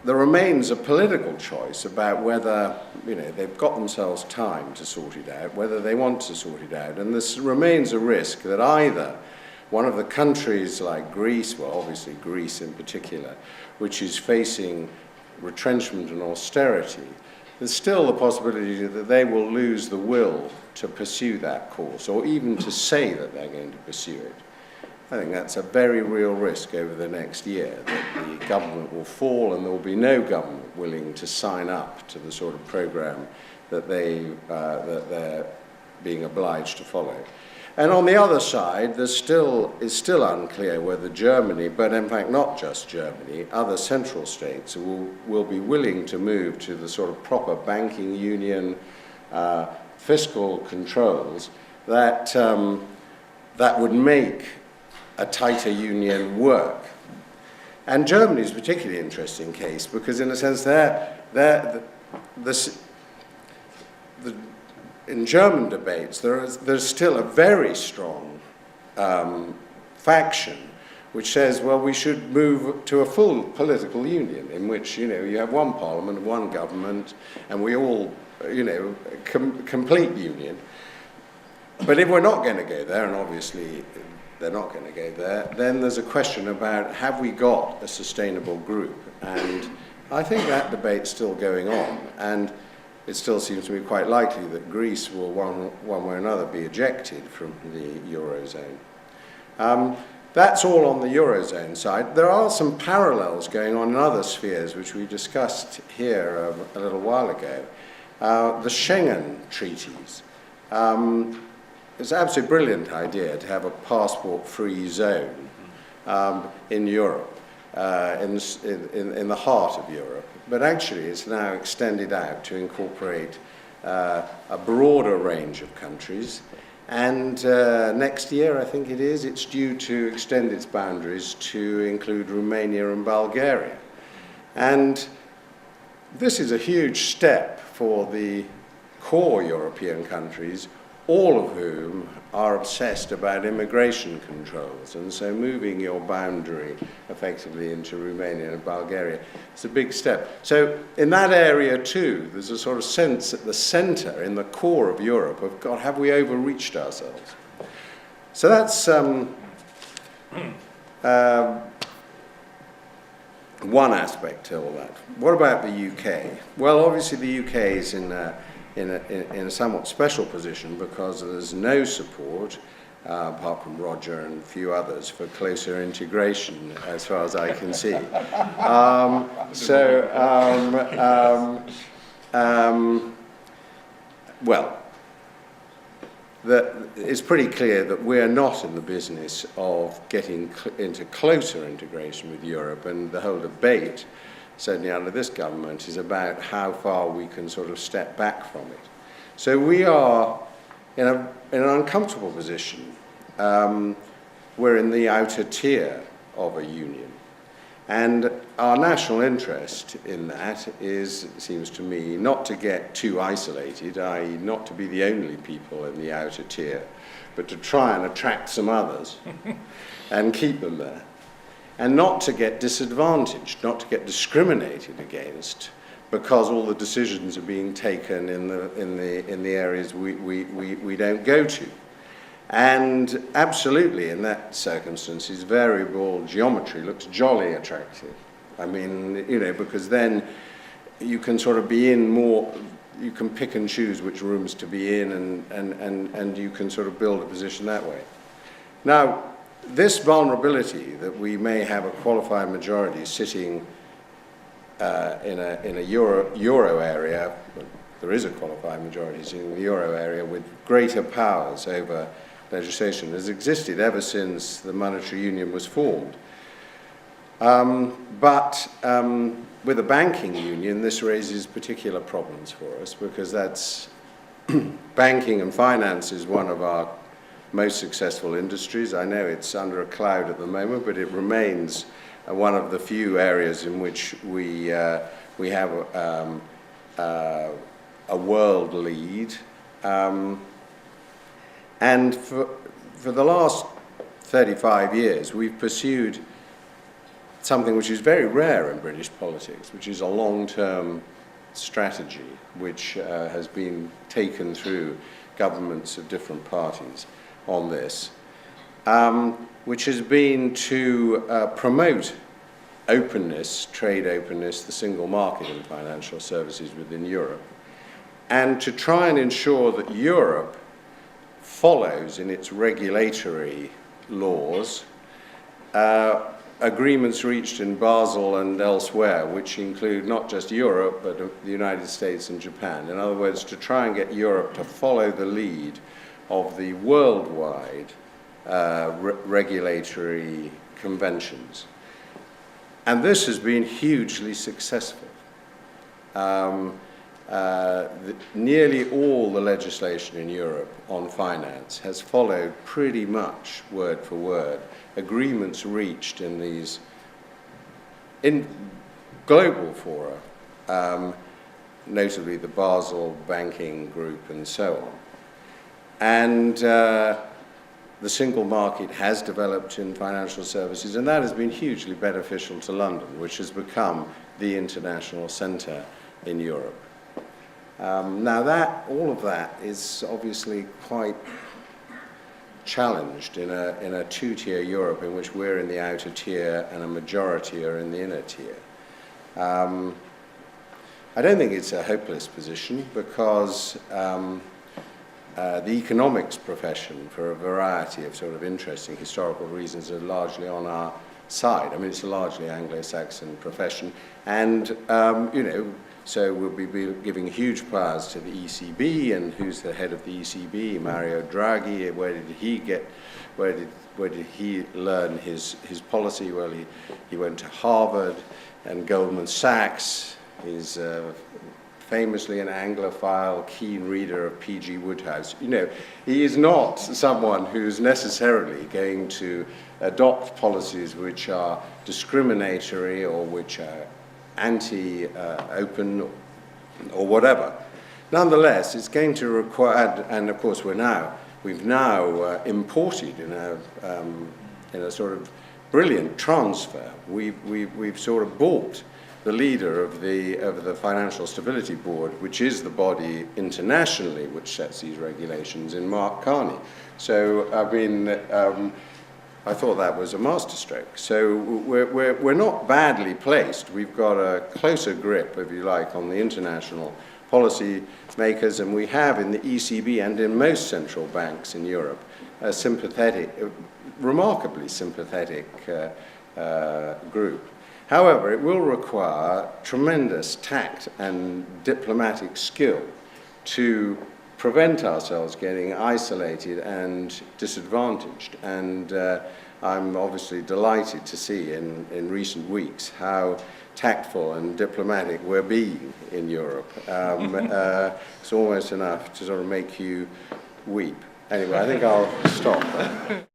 there remains a political choice about whether, they've got themselves time to sort it out, whether they want to sort it out. And this remains a risk that either one of the countries like Greece, well, obviously Greece in particular, which is facing retrenchment and austerity, there's still the possibility that they will lose the will to pursue that course, or even to say that they're going to pursue it. I think that's a very real risk over the next year, that the government will fall and there will be no government willing to sign up to the sort of program that they're being obliged to follow. And on the other side, it's still unclear whether Germany, but in fact not just Germany, other central states will be willing to move to the sort of proper banking union, fiscal controls that would make a tighter union work. And Germany is a particularly interesting case because, in a sense, in German debates, there's still a very strong faction which says, well, we should move to a full political union in which, you have one parliament, one government, and we all, complete union. But if we're not going to go there, and obviously they're not going to go there, then there's a question about, have we got a sustainable group? And I think that debate's still going on. And it still seems to me quite likely that Greece will, one way or another, be ejected from the Eurozone. That's all on the Eurozone side. There are some parallels going on in other spheres, which we discussed here a little while ago. The Schengen treaties. It's an absolutely brilliant idea to have a passport-free zone in Europe, in the heart of Europe. But actually, it's now extended out to incorporate a broader range of countries. And next year, I think it's due to extend its boundaries to include Romania and Bulgaria. And this is a huge step for the core European countries, all of whom are obsessed about immigration controls. And so moving your boundary effectively into Romania and Bulgaria is a big step. So in that area too, there's a sort of sense at the center, in the core of Europe, of, God, have we overreached ourselves? So that's one aspect to all that. What about the UK? Well, obviously the UK is in a somewhat special position because there's no support, apart from Roger and a few others, for closer integration, as far as I can see. It's pretty clear that we're not in the business of getting into closer integration with Europe, and the whole debate, certainly under this government, is about how far we can sort of step back from it. So we are in an uncomfortable position. We're in the outer tier of a union. And our national interest in that is, it seems to me, not to get too isolated, i.e. not to be the only people in the outer tier, but to try and attract some others and keep them there. And not to get disadvantaged, not to get discriminated against, because all the decisions are being taken in the areas we don't go to. And absolutely, in that circumstances, variable geometry looks jolly attractive. I mean, because then you can sort of be in more, you can pick and choose which rooms to be in, and you can sort of build a position that way. Now, this vulnerability that we may have a qualified majority sitting in a euro area, there is a qualified majority sitting in the euro area with greater powers over legislation, has existed ever since the monetary union was formed. But with a banking union, this raises particular problems for us, because that's banking and finance is one of our most successful industries. I know it's under a cloud at the moment, but it remains one of the few areas in which we have a world lead. And for the last 35 years, we've pursued something which is very rare in British politics, which is a long-term strategy which has been taken through governments of different parties on this, which has been to promote openness, trade openness, the single market in financial services within Europe, and to try and ensure that Europe follows in its regulatory laws agreements reached in Basel and elsewhere, which include not just Europe, but the United States and Japan. In other words, to try and get Europe to follow the lead of the worldwide regulatory conventions. And this has been hugely successful. Nearly all the legislation in Europe on finance has followed pretty much word for word agreements reached in these global fora, notably the Basel Banking Group and so on. And the single market has developed in financial services, and that has been hugely beneficial to London, which has become the international centre in Europe. Now all of that is obviously quite challenged in a two-tier Europe in which we're in the outer tier and a majority are in the inner tier. I don't think it's a hopeless position because the economics profession, for a variety of sort of interesting historical reasons, are largely on our side. I mean, it's a largely Anglo-Saxon profession, and you know, so we'll be giving huge powers to the ECB, and who's the head of the ECB? Mario Draghi. Where did he get? Where did he learn his policy? Well, he went to Harvard and Goldman Sachs. He's famously an Anglophile, keen reader of P.G. Wodehouse. You know, he is not someone who's necessarily going to adopt policies which are discriminatory or which are anti-open or whatever. Nonetheless, it's going to require, and of course we've now imported in a sort of brilliant transfer. We've sort of bought the leader of the Financial Stability Board, which is the body internationally which sets these regulations, in Mark Carney. So I mean, I thought that was a masterstroke. So we're not badly placed. We've got a closer grip, if you like, on the international policy makers, and we have in the ECB and in most central banks in Europe a sympathetic, remarkably sympathetic group. However, it will require tremendous tact and diplomatic skill to prevent ourselves getting isolated and disadvantaged. And I'm obviously delighted to see in recent weeks how tactful and diplomatic we're being in Europe. It's almost enough to sort of make you weep. Anyway, I think I'll stop there.